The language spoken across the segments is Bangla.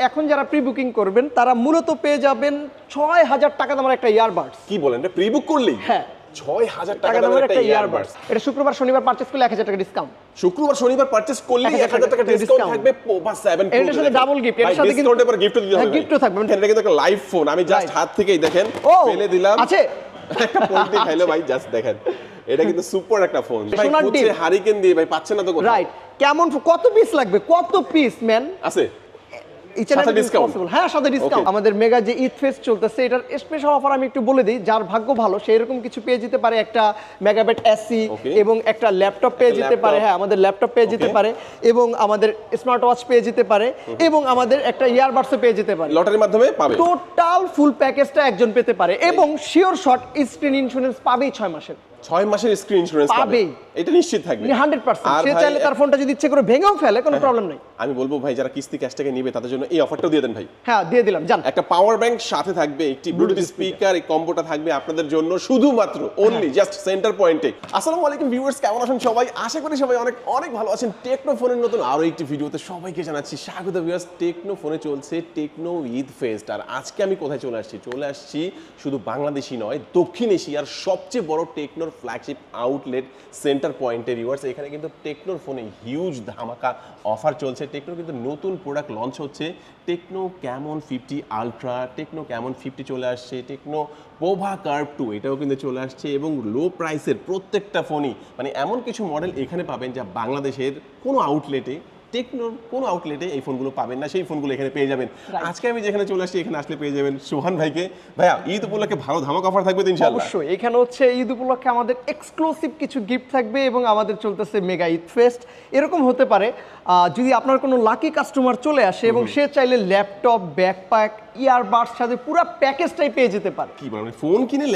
এখন যারা প্রি বুকিং করবেন তারা মূলত পেয়ে যাবেন ৬,০০০ টাকা দামের একটা ইয়ারবাডস। কি বলেন, এটা প্রি বুক করলেই? হ্যাঁ, ৬,০০০ টাকা দামের একটা ইয়ারবাডস। এটা শুক্রবার শনিবার পারচেজ করলে ১,০০০ টাকা ডিসকাউন্ট। শুক্রবার শনিবার পারচেজ করলেই ১,০০০ টাকা ডিসকাউন্ট থাকবে বা 7 প্রো। এটার সাথে ডাবল গিফট, এর সাথে ডিসকাউন্টের পর গিফটও দিতে হবে। হ্যাঁ, গিফটও থাকবে। এটা কিন্তু একটা লাইভ ফোন, আমি জাস্ট হাত থেকেই দেখেন ফেলে দিলাম। আছে একটা পোল্টি খাইলো ভাই, জাস্ট দেখেন। এটা কিন্তু সুপার একটা ফোন ভাই, সোনার হচ্ছে ডিপ। হারিকেন দিয়ে ভাই পাচ্ছেন না তো কোথাও। রাইট, কেমন কত পিস লাগবে, কত পিস ম্যান আছে সাথে ডিসকাউন্ট। হ্যাঁ, সাথে ডিসকাউন্ট। আমাদের মেগা যে ঈদ ফেস্ট চলতেছে, এটার স্পেশাল অফার আমি একটু বলে দিই। যার ভাগ্য ভালো সে এরকম কিছু পেয়ে যেতে পারে, একটা মেগাবাইট এসি এবং একটা ল্যাপটপ পেয়ে যেতে পারে। হ্যাঁ, আমাদের ল্যাপটপ পেয়ে যেতে পারে এবং আমাদের স্মার্ট ওয়াচ পেয়ে যেতে পারে এবং আমাদের একটা ইয়ারবাডসও পেয়ে যেতে পারে। লটারির মাধ্যমে পাবে। টোটাল ফুল প্যাকেজটা একজন পেতে পারে এবং শিওর শট স্ক্রিন ইন্স্যুরেন্স পাবেই 6 মাসের। 6 মাসের স্ক্রিন ইন্স্যুরেন্স পাবে, এটা নিশ্চিত থাকবে 100%। সে চাইলে তার ফোনটা যদি ইচ্ছে করে ভেঙেও ফেলে কোনো প্রবলেম নাই। আমি বলবো ভাই, যারা কিস্তি ক্যাশ টাকা নিবে তাদের জন্য এই অফারটাও দিয়ে দেন ভাই। হ্যাঁ, দিয়ে দিলাম। জান, একটা পাওয়ার ব্যাংক সাথে থাকবে, একটি ব্লুটুথ স্পিকার, এই কম্বোটা থাকবে আপনাদের জন্য শুধুমাত্র অনলি জাস্ট সেন্টার পয়েন্টে। আসসালামু আলাইকুম ভিউয়ার্স, কেমন আছেন সবাই? আশা করি সবাই অনেক অনেক ভালো আছেন। টেকনো ফোনের নতুন আরো একটি ভিডিওতে সবাইকে জানাচ্ছি স্বাগত। ভিউয়ার্স, টেকনো ফোনে চলছে টেকনো ঈদ ফেস্ট, আর আজকে আমি কোথায় চলে আসছি শুধু বাংলাদেশি নয়, দক্ষিণ এশিয়ার সবচেয়ে বড় টেকনোর ফ্ল্যাগশিপ আউটলেট সেন্টার পয়েন্টে। ভিউয়ার্স, এখানে কিন্তু টেকনোর ফোনে হিউজ ধামাকা অফার চলছে। টেকনোর কিন্তু নতুন প্রোডাক্ট লঞ্চ হচ্ছে, techno Camon 50 ultra, techno Camon 50 চলে আসছে, টেকনো পোভা কার্ভ 2 এটাও কিন্তু চলে আসছে এবং লো প্রাইসের প্রত্যেকটা ফোনই, মানে এমন কিছু মডেল এখানে পাবেন যা বাংলাদেশের কোনো আউটলেটে, টেকনোর কোনো আউটলেটে এই ফোনগুলো পাবেন না, সেই ফোনগুলো এখানে পেয়ে যাবেন। আজকে আমি যেখানে চলে আসছি, এখানে আসলে পেয়ে যাবেন সোহান ভাইকে। ভাইয়া, ঈদ উপলক্ষে ভালো ধামাকা অফার থাকবে তো ইনশাআল্লাহ? অবশ্যই। এখানে হচ্ছে ঈদ উপলক্ষে আমাদের এক্সক্লুসিভ কিছু গিফট থাকবে এবং আমাদের চলতেছে মেগা ঈদ ফেস্ট। এরকম হতে পারে যদি আপনার কোনো লাকি কাস্টমার চলে আসে এবং সে চাইলে ল্যাপটপ, ব্যাকপ্যাক, ইয়ারবাডস সাথে পুরো প্যাকেজটাই পেয়ে যেতে পারে। কি বলেন, ফোন কিনে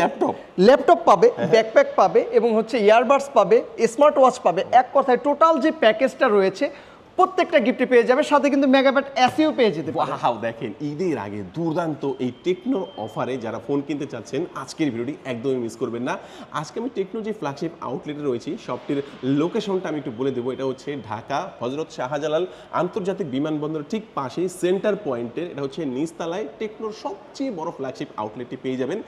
ল্যাপটপ পাবে, ব্যাকপ্যাক পাবে এবং হচ্ছে ইয়ারবাডস পাবে, স্মার্ট ওয়াচ পাবে। এক কথায় টোটাল যে প্যাকেজটা রয়েছে প্রত্যেকটা গিফটে পেয়ে যাবে, সাথে কিন্তু মেগাবাইট এসিও পেয়ে যেতে পারে। ওয়াও, দেখেন ঈদের আগে দুর্দান্ত এই টেকনো অফারে যারা ফোন কিনতে চাচ্ছেন আজকের ভিডিওটি একদমই মিস করবেন না। আজকে আমি টেকনো যে ফ্ল্যাগশিপ আউটলেটে রয়েছি, শপটির লোকেশনটা আমি একটু বলে দেবো। এটা হচ্ছে ঢাকা হযরত শাহজালাল আন্তর্জাতিক বিমানবন্দরের ঠিক পাশেই সেন্টার পয়েন্টের, এটা হচ্ছে নিচতলায় টেকনোর সবচেয়ে বড় ফ্ল্যাগশিপ আউটলেটটি পেয়ে যাবেন।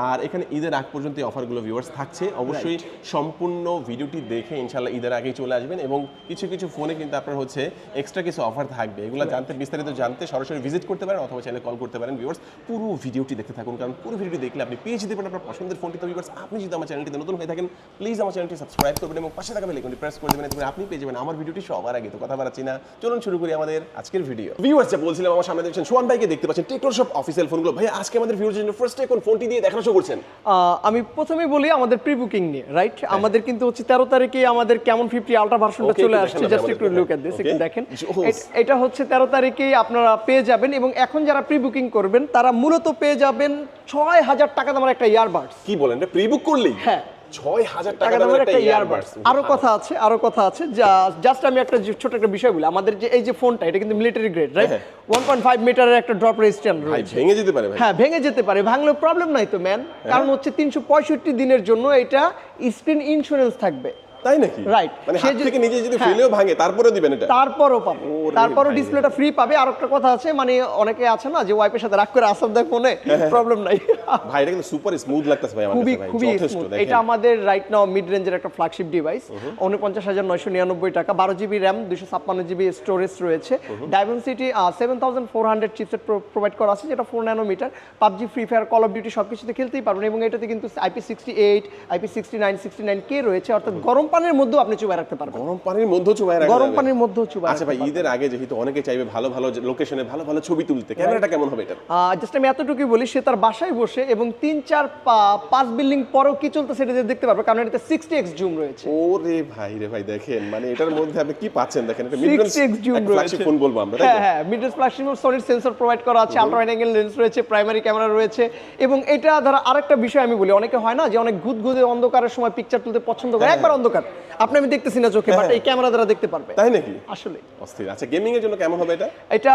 আর এখানে ঈদের আগ পর্যন্ত এই অফারগুলো ভিউয়ার্স থাকছে। অবশ্যই সম্পূর্ণ ভিডিওটি দেখে ইনশাআল্লাহ ঈদের আগেই চলে আসবেন এবং কিছু কিছু ফোনে কিন্তু আপনার হচ্ছে এক্সট্রা কিছু অফার থাকবে। এগুলো জানতে, বিস্তারিত জানতে সরাসরি ভিজিট করতে পারেন অথবা চাইলে কল করতে পারেন। ভিউয়ার্স, পুরো ভিডিওটি দেখতে থাকুন, কারণ পুরো ভিডিওটি দেখলে আপনি পেয়ে যেতে পারেন আপনার পছন্দের ফোনটি। তো ভিউয়ার্স, আপনি যদি আমার চ্যানেলটিতে নতুন হয়ে থাকেন, প্লিজ আমার চ্যানেলটি সাবস্ক্রাইব করবেন এবং পাশে থাকা বেল আইকনটি প্রেস করে দেবেন, এতে করে আপনি পেয়ে যাবেন আমার ভিডিওটি সবার আগে। তো কথা বাড়াচ্ছি না, চলুন শুরু করি আমাদের আজকের ভিডিও। ভিউয়ার্স, যা বলছিলাম, আমার সামনে দেখছেন সোহান ভাইকে দেখতে পাচ্ছেন, টেকনো শপ অফিসিয়াল ফোনগুলো। ভাই, আজকে আমাদের ভিউয়ার্সের জন্য ফার্স্টে কোন ফোনটি দিয়ে দেখানো শুরু করছেন? আমি প্রথমেই বলি আমাদের প্রি বুকিং নিয়ে, রাইট? আমাদের কিন্তু হচ্ছে 13 তারিখে আমাদের ক্যামন 50 আলট্রা ভার্সনটা চলে আসছে। জাস্ট একটু লুক এট দিস, একটু দেখেন। এটা হচ্ছে 13 তারিখেই আপনারা পেয়ে যাবেন এবং এখন যারা প্রি বুকিং করবেন তারা মূলত পেয়ে যাবেন ৬,০০০ টাকা দামের একটা ইয়ারবাডস। কি বলেন, এটা প্রি বুক করলেই? হ্যাঁ, ৬,০০০ টাকা দামের একটা ইয়ারবাডস। আরো কথা আছে জাস্ট আমি একটা ছোট একটা বিষয় বলি। আমাদের যে এই যে ফোনটা, এটা কিন্তু মিলিটারি গ্রেড, রাইট? 1.5 মিটারের একটা ড্রপ রেজিস্ট্যান্স রয়েছে। ভেঙে যেতে পারে ভাই? হ্যাঁ, ভেঙে যেতে পারে, ভাঙলেও প্রবলেম নাই তো ম্যান, কারণ হচ্ছে 365 দিনের জন্য এটা স্ক্রিন ইন্স্যুরেন্স থাকবে। তাই নাকি? রাইট, মানে হাত থেকে নিজে যদি ফেলেও ভাঙে তারপরেও দিবেন এটা? তারপরও পাবে, তারপরও ডিসপ্লেটা ফ্রি পাবে। আর একটা কথা আছে, মানে অনেকে আছে না যে ওয়াইফের সাথে রাগ করে আসব দেয় ফোনে, প্রবলেম নাই ভাই। এটা কিন্তু সুপার স্মুথ লাগতেছে ভাই আমার কাছে ভাই, খুবই স্মুথ। এটা আমাদের রাইট নাও মিড রেঞ্জের একটা ফ্ল্যাগশিপ ডিভাইস। ৪৯,৯৯৯ টাকা, 12 জিবি র্যাম, 256 জিবি স্টোরেজ রয়েছে। ডাইমেনসিটি 7400 চিপসেট প্রোভাইড করা আছে, যেটা 4 nanometre. PUBG, free fire, call of duty সবকিছুতে খেলতেই পারবেন এবং এটাতে কিন্তু IP68, IP69, 69K রয়েছে, অর্থাৎ গরম পানির মধ্যেও আপনি চুবাই রাখতে পারবেন। গরম পানির মধ্যেও চুবাই রাখতে গরম পানির মধ্যেও চুবাই। আচ্ছা ভাই, ঈদের আগে যেহেতু অনেকে চাইবে ভালো ভালো লোকেশনে ভালো ভালো ছবি তুলতে, ক্যামেরাটা কেমন হবে এটা? জাস্ট আমি এতটুকুই বলি, সে তার বাসায় বসে এবং 3, 4, 5 বিল্ডিং পরেও কি চলতেছে সেটা দেখতে পারবে, কারণ এটাতে 60x জুম রয়েছে। ওরে ভাই রে ভাই, দেখেন মানে এটার মধ্যে আপনি কি পাচ্ছেন, দেখেন এটা মিড রেঞ্জ 60x জুম রয়েছে। ফ্ল্যাগশিপ ফোন বলবো আমরা, তাই তো? হ্যাঁ, মিড রেঞ্জ ফ্ল্যাগশিপ, সনির সেন্সর প্রোভাইড করা আছে, আলট্রা ওয়াইড অ্যাঙ্গেল লেন্স রয়েছে, প্রাইমারি ক্যামেরা রয়েছে এবং এটা ধর আরেকটা বিষয় আমি বলি, অনেকে হয় না যে অনেক ঘুদঘুদে অন্ধকারের সময় পিকচার তুলতে পছন্দ করে, একবার অন্ধকার আপনি আমি দেখতেছি না চোখে, বাট এই ক্যামেরা দ্বারা দেখতে পারবে। তাই নাকি? আসলে অস্থির। আচ্ছা, গেমিং এর জন্য কেমন হবে এটা? এটা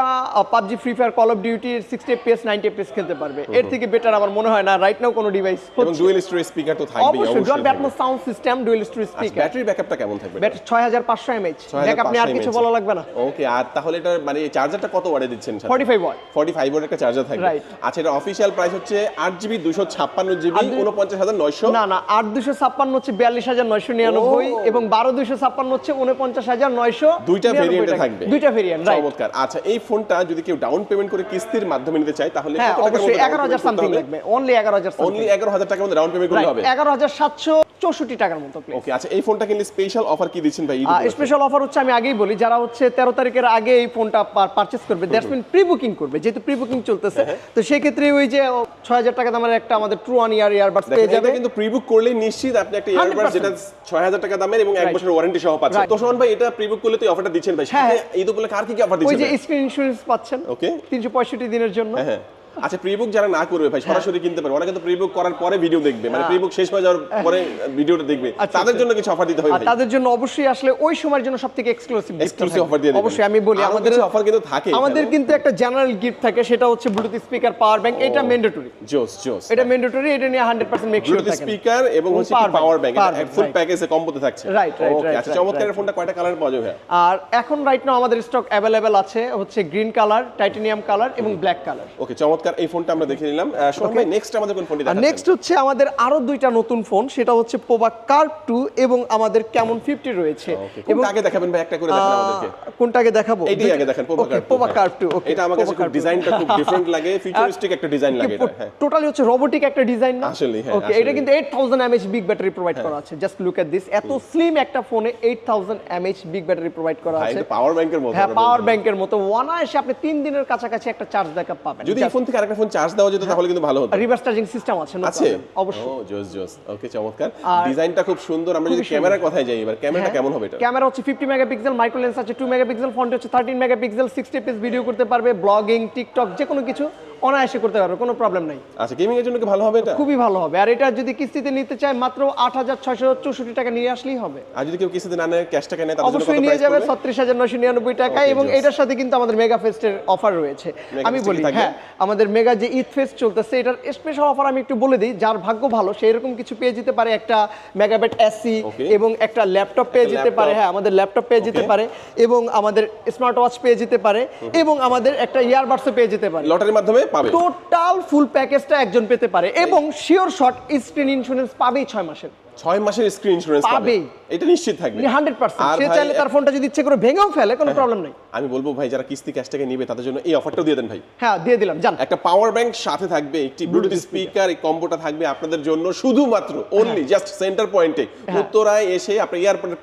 PUBG, free fire, call of duty 60 FPS 90 FPS খেলতে পারবে। এর থেকে বেটার আমার মনে হয় না রাইট নাও কোনো ডিভাইস এবং ডুয়াল স্টোরেজ স্পিকার তো থাকবেই অবশ্যই। Dolby Atmos sound system, dual storage speaker. Battery ব্যাকআপটা কেমন থাকবে? Battery 6500 mAh। দেখ আপনি আর কিছু বলা লাগবে না। ওকে, আর তাহলে এটা মানে চার্জারটা কত ওয়াটে দিচ্ছেন? 45 ওয়াট। 45 ওয়াটের একটা চার্জার থাকবে। Right. আচ্ছা, এটা অফিশিয়াল প্রাইস হচ্ছে 8GB 256GB 49900। না না, 8256 হচ্ছে 42999 এবং 12256 হচ্ছে 49900। দুইটা ভেরিয়েন্টে থাকবে। দুইটা ভেরিয়েন্ট, রাইট। চমৎকার। আচ্ছা, এই ফোনটা যদি কেউ ডাউন পেমেন্ট করে কিস্তির মাধ্যমে নিতে চায় তাহলে হ্যাঁ, কত টাকার অবশ্যই মতো 11000 সামথিং লাগবে। Only 11000 something. অনলি 11000 টাকার মধ্যে ডাউন পেমেন্ট করলে হবে। 11764 টাকার মতো প্লিজ। ওকে, আচ্ছা, এই ফোনটা কিনলে স্পেশাল অফার কি দিচ্ছেন ভাই? স্পেশাল অফার হচ্ছে আমি আগেই বলি, যারা হচ্ছে 13 তারিখের আগে এই ফোনটা পারচেজ করবে, দ্যাটস মিন প্রি বুকিং করবে, যেহেতু প্রি বুকিং চলতেছে, তো সেই ক্ষেত্রে ওই যে 6000 টাকা দামের একটা আমাদের ট্রু ওয়ান ইয়ার ইয়ারবাডস পেয়ে যাবে। এটা কিন্তু প্রি বুক করলে নিশ্চিত আপনি একটা ইয়ারবাডস যেটা 6000 টাকা দামের এবং 1 বছরের ওয়ারেন্টি সহ পাচ্ছেন। তো শোন ভাই, এটা প্রি বুক করলে তো অফারটা দিচ্ছেন ভাই। সাথে এই তো বলে কার কি অফার ওই দিচ্ছেন? যে স্ক্রিন ইন্স্যুরেন্স পাচ্ছেন ওকে, 365 দিনের জন্য। হ্যাঁ। আচ্ছা, প্রি বুক যারা না করবে ভাই, সরাসরি কিনতে পারবে। ওরা কিন্তু প্রি বুক করার পরে ভিডিও দেখবে, মানে প্রি বুক শেষ হয়ে যাওয়ার পরে ভিডিওটা দেখবে। তাদের জন্য কিছু অফার দিতে হবে ভাই? তাদের জন্য অবশ্যই আসলে ওই সময়ের জন্য সবথেকে এক্সক্লুসিভ অফার দিয়ে দিবেন। অবশ্যই আমি বলি, আমাদের অফার কিন্তু থাকে। আমাদের কিন্তু একটা জেনারেল গিফট থাকে, সেটা হচ্ছে ব্লুটুথ স্পিকার, পাওয়ার ব্যাংক। এটা ম্যান্ডেটরি। জোস জোস। এটা ম্যান্ডেটরি, এটা নিয়ে 100% মেক শিওর ব্লুটুথ থাকেন। স্পিকার এবং হচ্ছে পাওয়ার ব্যাংক, এটা ফুল প্যাকেজে কম্বোতে থাকছে। Right right right. আচ্ছা, চমৎকার। ফোনটা কয়টা কালার পাওয়া যাবে? আর এখন রাইট নাও আমাদের স্টক অ্যাভেলেবেল আছে হচ্ছে গ্রিন কালার, টাইটানিয়াম কালার এবং ব্ল্যাক কালার। ওকে, চমৎকার। এই ফোনটা আমরা দেখে নিলাম। শোন ভাই, নেক্সট আমাদের কোন ফোনটি দেখাচ্ছেন? নেক্সট হচ্ছে আমাদের আরো দুইটা নতুন ফোন, সেটা হচ্ছে পোভা কার্ভ 2 এবং আমাদের ক্যামন 50 রয়েছে। এবং আগে দেখাবেন ভাই, একটা করে দেখান আমাদেরকে। কোনটা আগে দেখাবো? এইটাই আগে দেখান, পোভা কার্ভ 2। ওকে, এটা আমার কাছে খুব ডিজাইনটা খুব ডিফারেন্ট লাগে, ফিউচারিস্টিক একটা ডিজাইন লাগে এটা। হ্যাঁ, টোটালি হচ্ছে রোবোটিক একটা ডিজাইন না? আসলে হ্যাঁ। ওকে, এটা কিন্তু 8000 mAh বিগ ব্যাটারি প্রোভাইড করা আছে। জাস্ট লুক এট দিস, এত স্লিম একটা ফোনে 8000 mAh বিগ ব্যাটারি প্রোভাইড করা আছে। এটা পাওয়ার ব্যাংকের মতো। হ্যাঁ, পাওয়ার ব্যাংকের মতো। অনায়াসে আপনি 3 দিনের কাছাকাছি একটা চার্জ ব্যাকআপ পাবেন। যদি এই ফোন থেকে আরেকটা ফোন চার্জ দেওয়া যেত তাহলে কিন্তু ভালো হতো। রিভার্স চার্জিং সিস্টেম আছে না? আছে, অবশ্যই। ও জোস জোস। ওকে, চমৎকার। ডিজাইনটা খুব সুন্দর। আমরা যদি ক্যামেরার কথায় যাই, এবার ক্যামেরাটা কেমন হবে এটা? ক্যামেরা হচ্ছে 50 মেগাপিক্সেল, মাইক্রো লেন্স আছে 2 মেগাপিক্সেল, ফ্রন্ট হচ্ছে 13 মেগাপিক্সেল, 60 fps ভিডিও করতে পারবে, ব্লগিং, টিকটক যে কোনো কিছু অনায়াসে করতে পারবে, কোনো প্রবলেম নাই। আচ্ছা, গেমিং এর জন্য কি ভালো হবে এটা? খুবই ভালো হবে। আর এটা যদি কিস্তিতে নিতে চায় মাত্র 8664 টাকা নিয়ে আসলেই হবে। আর যদি কেউ কিস্তিতে না নেয়, ক্যাশ টাকা নেয়, তাহলে অবশ্যই নিয়ে যাবে 36999 টাকা। এবং এটার সাথে কিন্তু আমাদের মেগা ফেস্টের অফার রয়েছে। আমি বলি, হ্যাঁ, আমাদের মেগা যে ঈদ ফেস্ট চলতেছে, এটার স্পেশাল অফার আমি একটু বলে দিই। যার ভাগ্য ভালো সেই এরকম কিছু পেয়ে যেতে পারে, একটা মেগাবাইট এসি এবং একটা ল্যাপটপ পেয়ে যেতে পারে। হ্যাঁ, আমাদের ল্যাপটপ পেয়ে যেতে পারে এবং আমাদের স্মার্ট ওয়াচ পেয়ে যেতে পারে এবং আমাদের একটা ইয়ারবাডসও পেয়ে যেতে পারে। লটারির মাধ্যমে পাবে। টোটাল ফুল প্যাকেজটা একজন পেতে পারে এবং শিওর শট স্ক্রিন ইন্স্যুরেন্স পাবেই 6 মাসের। 6 মাসের স্ক্রিন ইন্স্যুরেন্স পাবে, এটা নিশ্চিত থাকবে 100%। সে চাইলে তার ফোনটা যদি ইচ্ছে করে ভেঙেও ফেলে, কোনো প্রবলেম নাই। আমি বলবো ভাই, যারা কিস্তি ক্যাশ টাকা নেবে তাদের জন্য এই অফারটাও দিয়ে দেন ভাই। হ্যাঁ, দিয়ে দিলাম। জান, একটা পাওয়ার ব্যাংক সাথে থাকবে, একটি ব্লুটুথ স্পিকার, এই কম্বোটা থাকবে আপনাদের জন্য শুধুমাত্র অনলি জাস্ট সেন্টার পয়েন্টে, উত্তরায় এসে আপনি এয়ারপোর্টের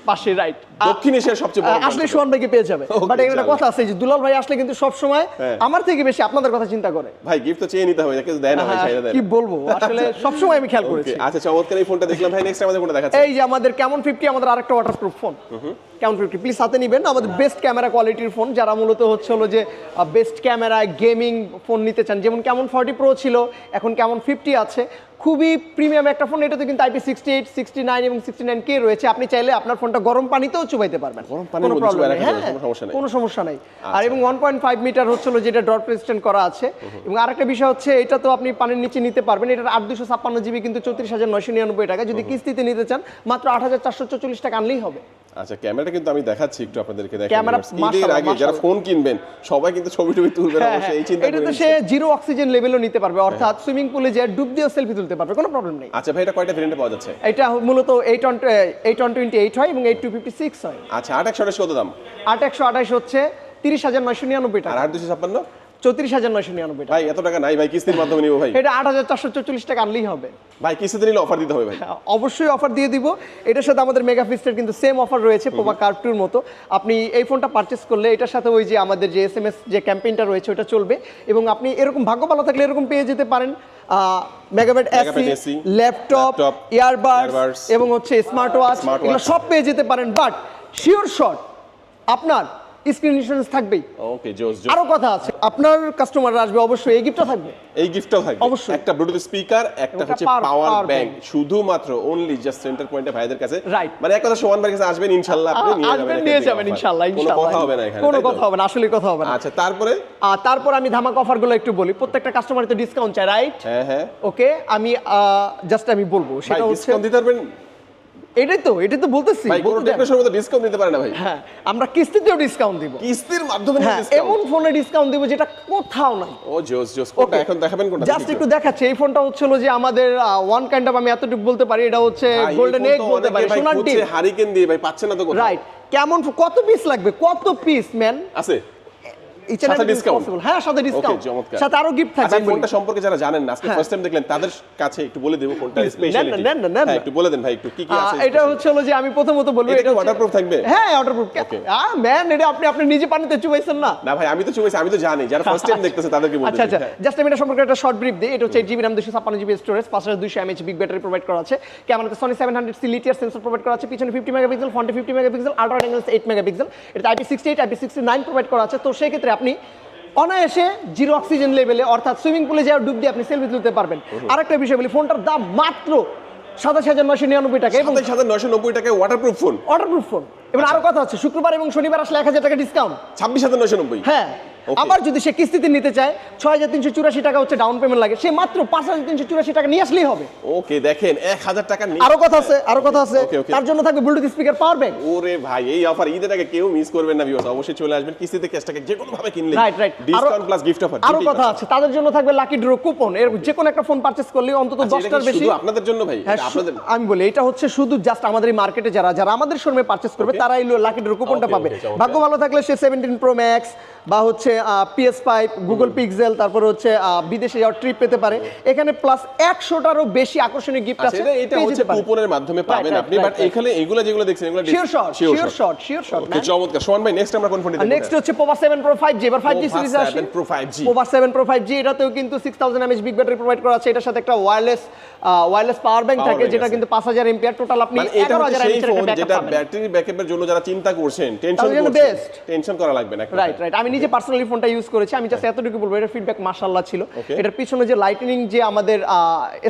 পাশে রাইট, দক্ষিণ এশিয়ার সবচেয়ে বড়। আসলে সোহান ভাইকে পেয়ে যাবে। বাট একটা কথা আছে যে দুলাল ভাই আসলে কিন্তু সব সময় আমার থেকে বেশি আপনাদের কথা চিন্তা করে। ভাই, গিফট তো চেয়ে নিতে হবে, যাকে দেয় না ভাই, ছাইরা দেয়। কি বলবো, আসলে সব সময় আমি খেয়াল করেছি। আচ্ছা, চমৎকার। এই ফোনটা দেখলাম ভাই, নেক্সট আমাদের কোনটা দেখাচ্ছেন? এই যে আমাদের ক্যামন 50, আমাদের আরেকটা ওয়াটারপ্রুফ ফোন। ক্যামন 50 প্লিজ হাতে নেবেন। আমাদের বেস্ট ক্যামেরা কোয়ালিটির ফোন, যারা মূলত হলো যে বেস্ট ক্যামেরা গেমিং ফোন নিতে চান, যেমন ক্যামন 40 প্রো ছিল, এখন ক্যামন 50 আছে। খুবই প্রিমিয়াম একটা ফোন। এটাতে কিন্তু IP68, 69 এবং 69K রয়েছে। আপনি চাইলে আপনার ফোনটা গরম পানিতেও চুবাইতে পারবেন, কোনো প্রবলেম নেই। হ্যাঁ, কোনো সমস্যা নেই। আর এবং 1.5 মিটার হচ্ছিল যেটা ডট রেজিস্ট্যান্ট করা আছে। এবং আরেকটা বিষয় হচ্ছে, এটা তো আপনি পানির নিচে নিতে পারবেন। এটার 8256 জিবি কিন্তু 34999 টাকা। যদি কিস্তিতে নিতে চান মাত্র 8444 টাকা আনলেই হবে। আচ্ছা, ক্যামেরাটা কিন্তু আমি দেখাচ্ছি একটু আপনাদেরকে। দেখেন, ক্যামেরা ঈদের আগে যারা ফোন কিনবেন সবাই কিন্তু ছবি তুলবে না, অবশ্যই এই চিন্তা করে। এটা তো সে জিরো অক্সিজেন লেভেলও নিতে পারবে, অর্থাৎ সুইমিং পুলে যে ডুব দিয়ে সেলফি তুলতে পারবে, কোনো প্রবলেম নেই। আচ্ছা ভাই, এটা কয়টা ভেরিয়েন্টে পাওয়া যাচ্ছে? এটা মূলত 828 হয় এবং 8256 হয়। আচ্ছা, 828 কত দাম? 8128 হচ্ছে 30999 টাকা। আর 8256? 34999 টাকা। ভাই, এত টাকা নাই ভাই, কিস্তির মাধ্যমে নিব ভাই। এটা 8444 টাকা আনলেই হবে ভাই। কিস্তিতে নিলে অফার দিতে হবে ভাই। অবশ্যই অফার দিয়ে দিব। এটার সাথে আমাদের মেগা ফিস্টের কিন্তু সেম অফার রয়েছে, পোভা কার্ভ 2 এর মতো। আপনি এই ফোনটা পারচেজ করলে এটার সাথে ওই যে আমাদের যে SMS যে ক্যাম্পেইনটা রয়েছে ওটা চলবে এবং আপনি এরকম ভাগ্য ভালো থাকলে এরকম পেয়ে যেতে পারেন মেগাবাইট এসি, ল্যাপটপ, ইয়ারবাডস এবং হচ্ছে স্মার্ট ওয়াচ, এগুলো সব পেয়ে যেতে পারেন। বাট শিওর শট আপনার স্ক্রিন ইন্স্যুরেন্স থাকবেই। ওকে জোস জোস। আরো কথা আছে, আপনার কাস্টমাররা আসবে অবশ্যই এই গিফটটা থাকবে। এই গিফটটাও থাকবে অবশ্যই। একটা ব্লুটুথ স্পিকার, একটা হচ্ছে পাওয়ার ব্যাংক, শুধুমাত্র অনলি জাস্ট সেন্টার পয়েন্টে ভাইদের কাছে। Right. মানে এক কথা সোহান ভাইয়ের কাছে আসবেন ইনশাআল্লাহ, আপনি নিয়ে যাবেন ইনশাআল্লাহ। কোনো কথা হবে না এখানে, কোনো তাই তো? কথা হবে না, আসলে কথা হবে না। আচ্ছা তারপরে তারপর আমি ধামাকা অফারগুলো একটু বলি। প্রত্যেকটা কাস্টমার তো ডিসকাউন্ট চাই, রাইট? হ্যাঁ ওকে, আমি জাস্ট আমি বলবো ভাই সেটা হচ্ছে ডিসকাউন্ট দিতে পারবেন এটাই তো বলতেছি। ভাই? কোন বলতে দেন। টেকনোর মধ্যে ডিসকাউন্ট দিতে পারে না ভাই? হ্যাঁ, আমরা কিস্তিতেও ডিসকাউন্ট দিব। কিস্তির মাধ্যমে হ্যাঁ, ডিসকাউন্ট? এমন ফোনে ডিসকাউন্ট দিব যেটা কোথাও নাই। ও জোস জোস। কোনটা এখন দেখাবেন কোনটা? জাস্ট একটু দেখাচ্ছি। এই ফোনটা হচ্ছে হলো যে আমাদের ওয়ান কাইন্ড অফ, আমি এতটুকু বলতে পারি, এটা হচ্ছে গোল্ডেন এগ বলতে পারি, সোনার ডিপ। হারিকেন দিয়ে ভাই পাচ্ছে না তো কোথাও। রাইট। কেমন কত পিস লাগবে? কত পিস ম্যান? আছে সাথে ডিসকাউন্ট? হ্যাঁ, সাথে ডিসকাউন্ট, সাথে আরো গিফট থাকবে। আচ্ছা ফোনটা সম্পর্কে যারা জানেন না, আজকে ফার্স্ট টাইম দেখলেন, তাদের কাছে একটু বলে দেব ফোনটা স্পেশালিটি। নেন। হ্যাঁ একটু বলে দেন ভাই, একটু কি কি আছে। এটা হচ্ছে হলো যে আমি প্রথমত বলবো এটা এটা ওয়াটারপ্রুফ থাকবে? হ্যাঁ, ওয়াটারপ্রুফ। ম্যান, এটা আপনি নিজে পানিতে চুবাইছেন না? না ভাই আমি তো চুবাইছি, আমি তো জানি, যারা ফার্স্ট টাইম দেখতেছে তাদেরকে বলতে। আচ্ছা, জাস্ট আমি এটা সম্পর্কে একটা শর্ট ব্রিফ দিই। এটা হচ্ছে 8GB RAM 256GB storage, 5200 mAh big battery provide করা আছে। ক্যামেরাতে Sony 700C lithium sensor provide করা আছে, পিছনে 50 মেগাপিক্সেল, ফ্রন্টে 50 megapixel, ultra wide angle 8 megapixel. এটা IP68 IP69 প্রোভাইড করা আছে। তো সেই ক্ষেত্রে আপনি অনায়াসে জিরো অক্সিজেন লেভেলে, অর্থাৎ সুইমিং পুলে যাওয়া ডুব দিয়ে আপনি সেলফি তুলতে পারবেন। আরেকটা বিষয় বলি, ফোনটার দাম মাত্র 27999 টাকা এবং 27990 টাকায় ওয়াটারপ্রুফ ফোন, ওয়াটারপ্রুফ ফোন। এবং আরো কথা আছে, শুক্রবার এবং শনিবার আসলে 1000 টাকা ডিসকাউন্ট। 26990? হ্যাঁ। আবার যদি সে কিস্তিতে নিতে চায়, 6384 টাকা হচ্ছে ডাউন পেমেন্ট লাগে, সে মাত্র 5384 টাকা নিয়ে আসলেই হবে। ওকে দেখেন 1000 টাকা নিয়ে। আরো কথা আছে, Okay. তার জন্য থাকবে ব্লুটুথ স্পিকার, পাওয়ার ব্যাংক। ওরে ভাই এই অফার ঈদের আগে কেউ মিস করবেন না ভিউয়ার্স, অবশ্যই চলে আসবেন কিস্তিতে ক্যাশ টাকা যে কোনো ভাবে কিনলে। Right. Discount plus gift offer. আরো কথা আছে, তাদের জন্য থাকবে লাকি ড্র কুপন। এর যে কোনো একটা ফোন পারচেজ করলে অন্তত 10টার বেশি। শুধু আপনাদের জন্য ভাই? হ্যাঁ, আপনাদের আমি বলি এটা হচ্ছে শুধু জাস্ট আমাদের এই মার্কেটে যারা আমাদের শোরুমে পারচেজ করবে তারা এই লাকি ড্র কুপনটা পাবে। ভাগ্য ভালো থাকলে সে 17 Pro Max বা হচ্ছে PS5, গুগল পিক্সেল, তারপর হচ্ছে বিদেশে যাওয়ার ট্রিপ পেতে পারে। এখানে প্লাস 100টারও বেশি আকর্ষণীয় গিফট আছে। এটা হচ্ছে কুপনের মাধ্যমে পাবেন আপনি। বাট এখানে এগুলো যেগুলো দেখছেন এগুলো শিওর শট। ওকে চমৎকার। সোহান ভাই নেক্সট আমরা কোন ফোন দেখব? নেক্সট হচ্ছে Povo 7 Pro 5G। এবার 5G সিরিজ আসে। Povo 7 Pro 5G, এটাতেও কিন্তু 6000 mAh বিগ ব্যাটারি প্রোভাইড করা আছে। এটার সাথে একটা ওয়্যারলেস পাওয়ার ব্যাংক থাকে, যেটা কিন্তু 5000 mAh। টোটাল আপনি 11000 mAh এর একটা যেটা ব্যাকআপ পাবেন। ব্যাটারি ব্যাকআপের জন্য যারা চিন্তা করছেন, টেনশন করা লাগবে না। রাইট। আমি নিজে পার্সোনালি ফোনটা ইউজ করেছি। আমি জাস্ট এতটুকু বলবো, এটার ফিডব্যাক মাশাআল্লাহ ছিল। এটার পিছনে যে লাইটনিং যে আমাদের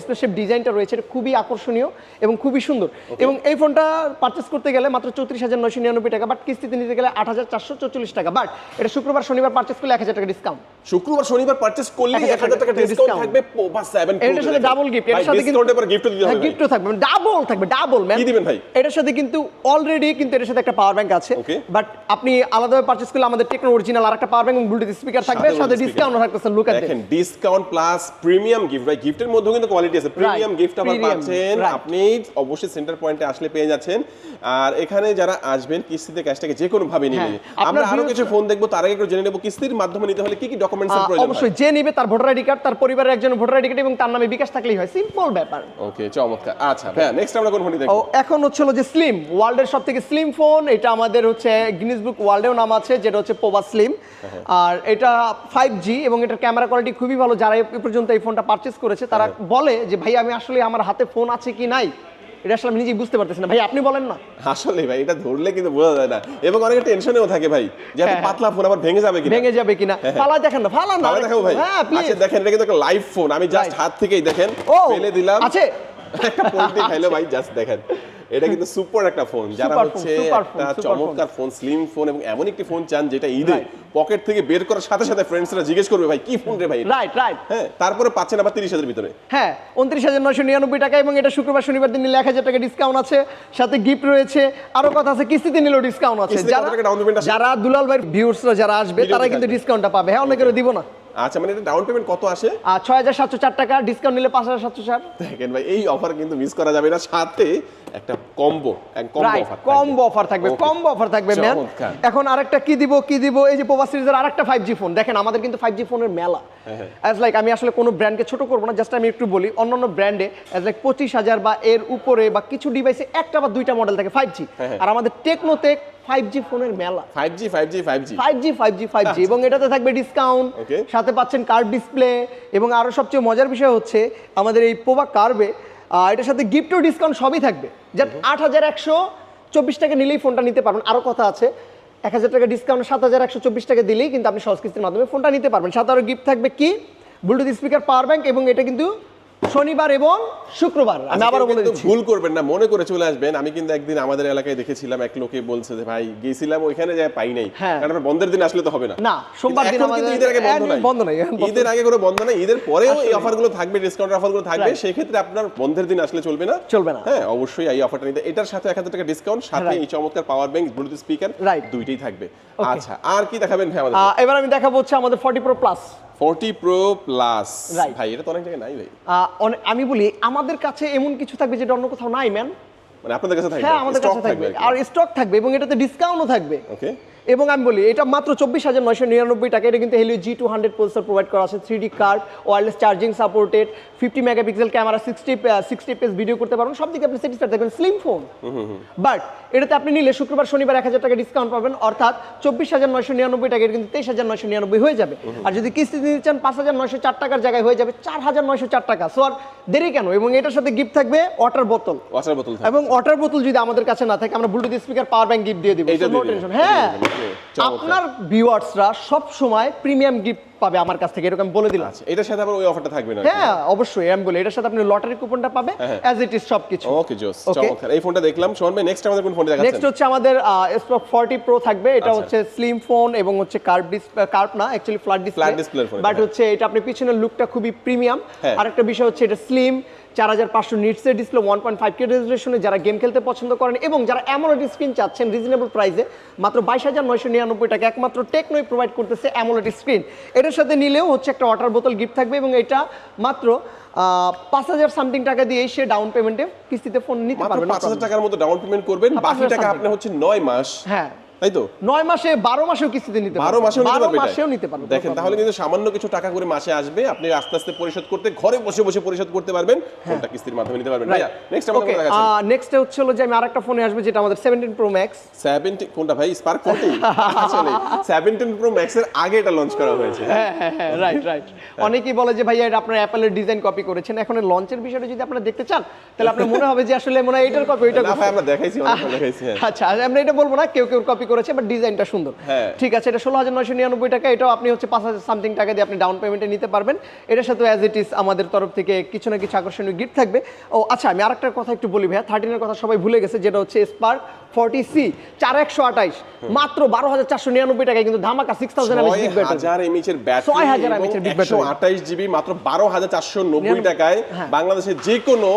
স্পেশাল ডিজাইনটা রয়েছে, এটা খুবই আকর্ষণীয় এবং খুবই সুন্দর। এবং এই ফোনটা পারচেজ করতে গেলে মাত্র 34999 টাকা, বাট কিস্তিতে নিতে গেলে 8444 টাকা। বাট এটা শুক্রবার শনিবার পারচেজ করলে 1000 টাকা ডিসকাউন্ট। শুক্রবার শনিবার পারচেজ করলে 1000 টাকা ডিসকাউন্ট থাকবে। Povo 7 Pro এটার সাথে ডাবল গিফট, এটার সাথে কিন্তু ডিসকাউন্টের পর গিফট দিতে হবে। হ্যাঁ, গিফটও থাকবে, ডাবল ম্যান। কি দিবেন ভাই? এটার সাথে কিন্তু অলরেডি কিন্তু এটার সাথে একটা পাওয়ার ব্যাংক আছে, বাট আপনি আলাদাভাবে পারচেজ করলে আমাদের টেকনো অরিজিনাল আরেকটা পাওয়ার ব্যাংক এবং ব্লুটুথ স্পিকার থাকবে, সাথে ডিসকাউন্ট থাকতেছে। লুক এট দেখেন ডিসকাউন্ট প্লাস প্রিমিয়াম গিফট। ভাই গিফটের মধ্যেও কিন্তু কোয়ালিটি আছে, প্রিমিয়াম গিফট আবার পাচ্ছেন আপনি। অবশ্যই সেন্টার পয়েন্টে আসলে পেয়ে যাচ্ছেন। আর এখানে যারা আসবেন কিস্তিতে ক্যাশটাকে যে কোনো ভাবে নিয়ে নেবেন। আমরা আরো কিছু ফোন দেখবো, তার আগে একটু জেনে নেব কিস্তির মাধ্যমে নিতে হলে কি কি ডকুমেন্টস এর প্রয়োজন। অবশ্যই যে নিবে তার ভোটার আইডি কার্ড, তার পরিবারের একজন ভোটার আইডি কার্ড এবং তার নামে বিকাশ থাকলেই হয়, সিম্পল ব্যাপার। ওকে চমৎকার। আচ্ছা ভাই নেক্সট আমরা কোন ফোন দেখব? এখন হচ্ছে হলো যে স্লিম, ওয়ার্ল্ডের সবথেকে স্লিম ফোন। এটা আমাদের হচ্ছে গিনেস বুক ওয়ার্ল্ডেও নাম আছে, যেটা হচ্ছে পোভা স্লিম। আর এটা 5G এবং এটার ক্যামেরা কোয়ালিটি খুবই ভালো। যারা এই পর্যন্ত এই ফোনটা পারচেজ করেছে তারা বলে যে ভাই আমি আসলে আমার হাতে ফোন আছে কি নাই এটা আসলে আমি নিজেই বুঝতে পারতেছি না। ভাই আপনি বলেন না। আসলে ভাই এটা ধরলে কিন্তু বোঝা যায় না, এবং অনেকে টেনশনেও থাকে ভাই যে এত পাতলা ফোন আবার ভেঙে যাবে কিনা। ফালা দেখেন না, ফালা না, দেখাবো ভাই। হ্যাঁ প্লিজ। আচ্ছা দেখেন এটা কিন্তু একটা লাইভ ফোন, আমি জাস্ট হাত থেকেই দেখেন ফেলে দিলাম। আছে একটা পোল্ট্রি খাইলো ভাই, জাস্ট দেখেন। এটা কিন্তু সুপার একটা ফোন, যারা হচ্ছে একটা চমৎকার ফোন, স্লিম ফোন এবং এমন একটি ফোন চান যেটা ঈদে পকেট থেকে বের করার সাথে সাথে ফ্রেন্ডসরা জিজ্ঞেস করবে ভাই কি ফোন রে ভাই। রাইট। হ্যাঁ তারপরে পাচ্ছেন আবার 30,000 ভিতরে। হ্যাঁ 29,999 টাকা, এবং এটা শুক্রবার শনিবার দিন নিলে 1000 টাকা ডিসকাউন্ট আছে, সাথে গিফট রয়েছে। আরো কথা আছে, কিস্তিতে নিলেও ডিসকাউন্ট আছে। যারা দুলাল ভাইয়ের ভিউয়ার্সরা যারা আসবে তারা কিন্তু ডিসকাউন্টটা পাবে। হ্যাঁ অনেকেরও দিব না। আচ্ছা মানে এটা ডাউন পেমেন্ট কত আসে? 6,704 টাকা, ডিসকাউন্ট নিলে 5,704। দেখেন ভাই এই অফার কিন্তু মিস করা যাবে না, সাথে একটা কম্বো অফার থাকবে ম্যাম। এখন আরেকটা কি দিব এই যে পোভা সিরিজের আরেকটা 5G ফোন। দেখেন আমাদের কিন্তু 5G ফোনের মেলা। অ্যাজ লাইক আমি আসলে কোনো ব্র্যান্ডকে ছোট করব না, জাস্ট আমি একটু বলি অন্যান্য ব্র্যান্ডে অ্যাজ লাইক 25,000 বা এর উপরে বা কিছু ডিভাইসে একটা বা দুইটা মডেল থাকে 5G, আর আমাদের টেকনোতে 5G ফোনের মেলা। 5G এবং এটাতে থাকবে ডিসকাউন্ট, সাথে পাচ্ছেন কার্ভ ডিসপ্লে, এবং আরো সবচেয়ে মজার বিষয় হচ্ছে আমাদের এই পোভা কার্ভে এটার সাথে গিফট ও ডিসকাউন্ট সবই থাকবে। জাস্ট 8,124 টাকা নিলেই ফোনটা নিতে পারবেন। আরো কথা আছে, 1000 টাকা ডিসকাউন্ট 7124 টাকা দিলেই কিন্তু আপনি সহজ কিস্তির মাধ্যমে ফোনটা নিতে পারবেন। সাথে আরো গিফট থাকবে কি ব্লুটুথ স্পিকার, পাওয়ার ব্যাংক, এবং এটা কিন্তু শনিবার এবং শুক্রবার, আমি আবারও বলে দিচ্ছি, ভুল করবেন না, মনে করে চলে আসবেন। আমি কিন্তু একদিন আমাদের এলাকায় দেখেছিলাম এক লোকে বলছে যে ভাই গেছিলাম ওইখানে যায় পাই নাই, কারণ বন্ধের দিন আসলে তো হবে না। না, সোমবার দিন আমাদের ঈদের আগে বন্ধ নাই, বন্ধ নাই, ঈদের আগে কোনো বন্ধ নাই, ঈদের পরেও এই অফারগুলো থাকবে, ডিসকাউন্ট অফারগুলো থাকবে। সেই ক্ষেত্রে আপনার বন্ধের দিন আসলে চলবে না, চলবে না। হ্যাঁ, অবশ্যই এই অফারটা নিতে। এটার সাথে 1000 টাকা ডিসকাউন্ট, সাথে এই চমৎকার পাওয়ার ব্যাংক, ব্লুটুথ স্পিকার, দুইটাই থাকবে। আচ্ছা, আর কি দেখাবেন ভাই আমাদের? এবার আমি দেখাবো হচ্ছে আমাদের 40 Pro Plus। 40 Pro Plus ভাই, এটা তো অনেক জায়গায় নাই ভাই। আমি বলি আমাদের কাছে এমন কিছু থাকবে যেটা অন্য কোথাও নাই ম্যান। মানে আপনাদের কাছে থাকবে? হ্যাঁ, আমাদের কাছে থাকবে, আর স্টক থাকবে, এবং এটাতে ডিসকাউন্টও থাকবে। ওকে। এবং আমি বলি এটা মাত্র 24999 টাকা। এটা কিন্তু Helio G200 প্রসেসর প্রোভাইড করা আছে, 3D card, wireless charging supported, 50 megapixel camera, 60 fps video করতে পারবেন, সব দিকে আপনি স্যাটিসফাইড থাকবেন, স্লিম ফোন। বাট এটাতে আপনি নিলে শুক্রবার শনিবার 1000 টাকা ডিসকাউন্ট পাবেন, অর্থাৎ 24999 টাকা, এটা কিন্তু 23999 হয়ে যাবে। আর যদি কিস্তি নিতে চান 5904 টাকার জায়গায় হয়ে যাবে 4904 টাকা। সো আর দেরি কেন? এবং এটার সাথে গিফট থাকবে ওয়াটার বোতল, এবং ওয়াটার বোতল যদি আমাদের কাছে না থাকে আমরা Bluetooth speaker, power bank gift দিয়ে দিব, নো টেনশন। হ্যাঁ, আপনার ভিউয়ার্সরা সব সময় প্রিমিয়াম গিফট পাবে আমার কাছ থেকে, এরকম বলে দিলাম। আচ্ছা, এটার সাথে আবার ওই অফারটা থাকবে না? হ্যাঁ, অবশ্যই। আমি বলি এটার সাথে আপনি লটারি কুপনটা পাবে, অ্যাজ ইট ইজ সবকিছু। ওকে, জোস, চমৎকার। এই ফোনটা দেখলাম। শোন ভাই, নেক্সট আমাদের কোন ফোনটা দেখাচ্ছেন? নেক্সট হচ্ছে আমাদের S-Block 40 Pro থাকবে। এটা হচ্ছে স্লিম ফোন এবং হচ্ছে কার্ভ না, অ্যাকচুয়ালি ফ্ল্যাট ডিসপ্লে, বাট হচ্ছে এটা আপনি পিছনের লুকটা খুবই প্রিমিয়াম। আরেকটা বিষয় হচ্ছে এটা স্লিম, 4500 নিটসের ডিসপ্লে, 1.5K রেজোলিউশনে, যারা গেম খেলতে পছন্দ করেন এবং যারা অ্যামোলেড স্ক্রিন চাচ্ছেন রিজনেবল প্রাইসে, মাত্র 22999 টাকা একমাত্র টেকনোই প্রোভাইড করতেছে অ্যামোলেড স্ক্রিন। এটার সাথে নিলেও হচ্ছে একটা ওয়াটার বোতল গিফট থাকবে, এবং এটা মাত্র 5000 সামথিং টাকা দিয়ে সে ডাউন পেমেন্টে কিস্তিতে ফোন নিতে পারবেন। 5000 টাকার মতো ডাউন পেমেন্ট করবেন, বাকি টাকা আপনি হচ্ছে 9 মাস, হ্যাঁ তাই তো, 9 মাসে 12 মাসেও কিস্তিতে নিতে পারবেন, 12 মাসেও নিতে পারবেন। দেখেন, তাহলে কিন্তু সামান্য কিছু টাকা করে মাসে আসবে, আপনি আস্তে আস্তে পরিশোধ করতে, ঘরে বসে বসে পরিশোধ করতে পারবেন, ফোনটা কিস্তির মাধ্যমে নিতে পারবেন। ভাইয়া নেক্সট আমাদের কোনটা দেখাচ্ছেন? নেক্সট হচ্ছে হলো যে আমি আরেকটা ফোনে আসবে, যেটা আমাদের 17 Pro Max। 17 কোনটা ভাই? স্পার্ক 40? আসলে 17 Pro Max এর আগে এটা লঞ্চ করা হয়েছে। হ্যাঁ, রাইট। অনেকেই বলে যে ভাইয়া এটা আপনারা অ্যাপলের ডিজাইন কপি করেছেন। এখন এর লঞ্চের বিষয়টা যদি আপনারা দেখতে চান, তাহলে আপনার মনে হবে যে আসলে মনে হয় এটার কপি, ওইটা না ভাই, আমরা দেখাইছি, অনেক দেখাইছি। আচ্ছা, আমরা এটা বলবো না, কেউ কপি করেছে, বাট ডিজাইনটা সুন্দর। ঠিক আছে, এটা 16999 টাকা। এটাও আপনি হচ্ছে 5000 সামথিং টাকা দিয়ে আপনি ডাউন পেমেন্টে নিতে পারবেন। এটার সাথে অ্যাজ ইট ইজ আমাদের তরফ থেকে কিছু না কিছু আকর্ষণীয় গিফট থাকবে। ও আচ্ছা, আমি আরেকটা কথা একটু বলি ভাইয়া, 13 এর কথা সবাই ভুলে গেছে, যেটা হচ্ছে স্পার্ক 40C 4128, মাত্র 12499 টাকায় কিন্তু ধামাকা 6000 mAh বিগ ব্যাটারি, 6000 mAh এর ব্যাটারি, 6000 mAh এর বিগ ব্যাটারি, 128 GB, মাত্র 12490 টাকায়। বাংলাদেশের যে কোনো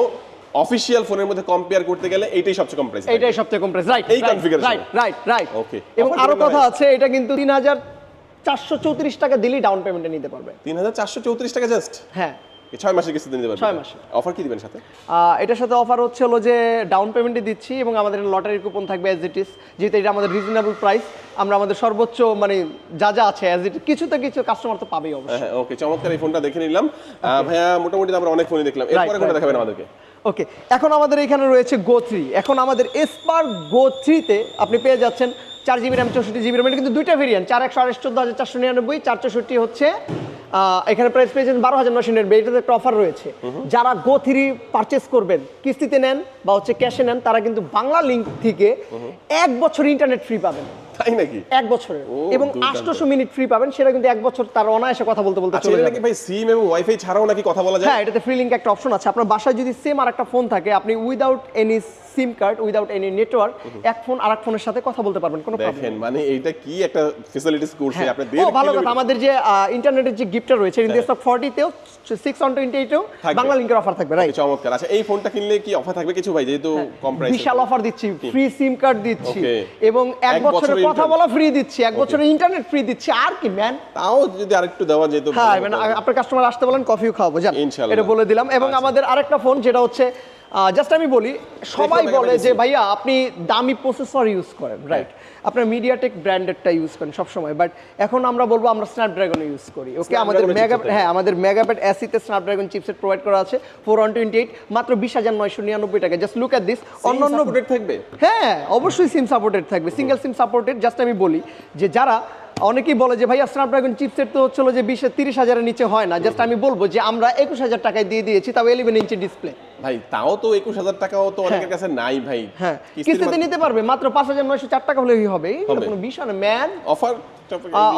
অফিশিয়াল ফোনের মধ্যে কম্পেয়ার করতে গেলে এটাই সবচেয়ে কম প্রাইস, এটাই সবচেয়ে কম প্রাইস, রাইট, এই কনফিগারেশন, রাইট। ওকে, এবং আরো কথা আছে, এটা কিন্তু 3434 টাকা দিলেই ডাউন পেমেন্টে নিতে পারবে। 3434 টাকা জাস্ট? হ্যাঁ, 6 মাসের কিস্তিতে নিতে পারবে। 6 মাসে। অফার কি দিবেন সাথে? এটার সাথে অফার হচ্ছে হলো যে ডাউন পেমেন্টে দিচ্ছি, এবং আমাদের লটারি কুপন থাকবে অ্যাজ ইট ইজ, যেহেতু এটা আমাদের রিজনেবল প্রাইস, আমরা আমাদের সর্বোচ্চ মানে যা আছে অ্যাজ ইট, কিছু কাস্টমার তো পাবেই অবশ্যই। হ্যাঁ, ওকে, চমৎকার। এই ফোনটা দেখে নিলাম ভাইয়া, মোটামুটি আমরা অনেক ফোনই দেখলাম। এরপরে কোনটা দেখাবেন আমাদেরকে? ওকে, এখন আমাদের এখানে রয়েছে Go 3। এখন আমাদের স্পার্ক Go 3 তে আপনি পেয়ে যাচ্ছেন 4GB RAM 64GB RAM। এটা কিন্তু দুইটা ভেরিয়েন্ট, 4128 14499, 464 হচ্ছে এখানে প্রাইস পেয়েছেন 12999। এটাতে একটা অফার রয়েছে, যারা Go 3 পারচেস করবেন, কিস্তিতে নেন বা হচ্ছে ক্যাশে নেন, তারা কিন্তু বাংলা লিংক থেকে 1 বছর ইন্টারনেট ফ্রি পাবেন। তাই নাকি? 1 বছরের, এবং 800 মিনিট ফ্রি পাবেন। সেটা কিন্তু 1 বছর তার অনায়াসে কথা বলতে চলে যাবে। নাকি ভাই সিম এবং ওয়াইফাই ছাড়াও নাকি কথা বলা যায়? হ্যাঁ, এটাতে ফ্রি লিংক একটা অপশন আছে। আপনার বাসায় যদি সেম আর একটা ফোন থাকে, আপনি উইদাউট এনি সিম কার্ড, উইদাউট এনি নেটওয়ার্ক, এক ফোন আরেক ফোনের সাথে কথা বলতে পারবেন, কোনো প্রবলেম দেখেন, মানে এইটা কি একটা ফ্যাসিলিটিস করছে আপনি। ভালো কথা, আমাদের যে ইন্টারনেটের যে গিফটটা রয়েছে, ইন্ডিয়াস 40 তেও 6/28 তেও বাংলা লিংকের অফার থাকবে, রাইট? চমৎকার। আচ্ছা, এই ফোনটা কিনলে কি অফার থাকবে কিছু ভাই, যেহেতু কম প্রাইস? বিশাল অফার দিচ্ছি, ফ্রি সিম কার্ড দিচ্ছি, এবং 1 বছরের কথা বলা ফ্রি দিচ্ছি, 1 বছরের ইন্টারনেট ফ্রি দিচ্ছি। আর কি ম্যান, তাও যদি আরেকটু দেওয়া যেত। হ্যাঁ, মানে আপনার কাস্টমার আসতে বলেন, কফিও খাওয়াবো, জান, এটা বলে দিলাম। এবং আমাদের আরেকটা ফোন, যেটা হচ্ছে জাস্ট আমি বলি, সবাই বলে যে ভাইয়া আপনি দামি প্রসেসর ইউজ করেন, রাইট? আপনার মিডিয়াটেক ব্র্যান্ডেডটা ইউজ করেন সবসময়, বাট এখন আমরা বলবো আমরা স্ন্যাপড্রাগন ইউজ করি। ওকে, আমাদের মেগাবাইট এসিতে স্ন্যাপড্রাগন চিপসেট প্রোভাইড করা আছে, 4128, মাত্র 20999 টাকা। Just look at this. অন্যান্য থাকবে, হ্যাঁ অবশ্যই সিম সাপোর্টেড থাকবে, সিঙ্গেল সিম সাপোর্টেড। জাস্ট আমি বলি যে যারা অনেকেই বলে যে ভাইয়া স্ন্যাপড্রাগন চিপসেট তো হচ্ছে যে 20-30 হাজারের নিচে হয় না, জাস্ট আমি বলবো যে আমরা 21000 টাকায় দিয়ে দিয়েছি, তাও 11 ইঞ্চি ডিসপ্লে। ভাই তাও তো 21,000 টাকাও তো অনেকের কাছে নাই ভাই। হ্যাঁ, কিস্তিতে নিতে পারবে মাত্র 5,904 টাকা হলেই হবে। এটা কোনো বিষয় না ম্যান। অফার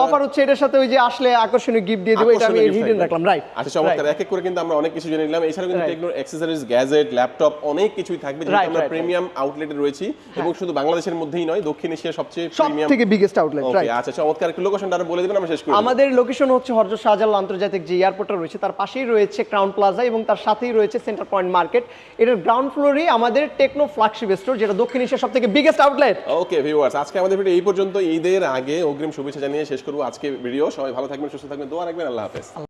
অফার হচ্ছে এটার সাথে ওই যে আসলে আকর্ষণীয় গিফট দিয়ে দেবো, এটা আমি হিডেন রাখলাম, রাইট? আচ্ছা চমৎকার, এক এক করে কিন্তু আমরা অনেক কিছু জেনে নিলাম। এছাড়াও কিন্তু টেকনোর অ্যাকসেসরিজ, গ্যাজেট, ল্যাপটপ অনেক কিছুই থাকবে, যেহেতু আমরা প্রিমিয়াম আউটলেটে রয়েছি এবং শুধু বাংলাদেশের মধ্যেই নয়, দক্ষিণ এশিয়ার সবচেয়ে প্রিমিয়াম সবথেকে বিগেস্ট আউটলেট, রাইট? আচ্ছা চমৎকার, একটু লোকেশনটা আরো বলে দিবেন, আমরা শেষ করব। আমাদের লোকেশন হচ্ছে হযরত শাহজালাল আন্তর্জাতিক যে এয়ারপোর্টটা রয়েছে তার পাশেই রয়েছে ক্রাউন প্লাজা এবং তার সাথেই রয়েছে সেন্টার পয়েন্ট মার্কেট। এটার গ্রাউন্ড ফ্লোরে আমাদের টেকনো ফ্ল্যাগশিপ স্টোর, যেটা দক্ষিণ এশিয়ার সবথেকে বিগেস্ট আউটলেট। ওকে ভিউয়ার্স, আজকে আমাদের ভিডিও এই পর্যন্ত। ঈদের আগে অগ্রিম শুভেচ্ছা জানিয়ে শেষ করব আজকে ভিডিও। সবাই ভালো থাকবেন, সুস্থ থাকবেন, দোয়া রাখবেন। আল্লাহ হাফেজ।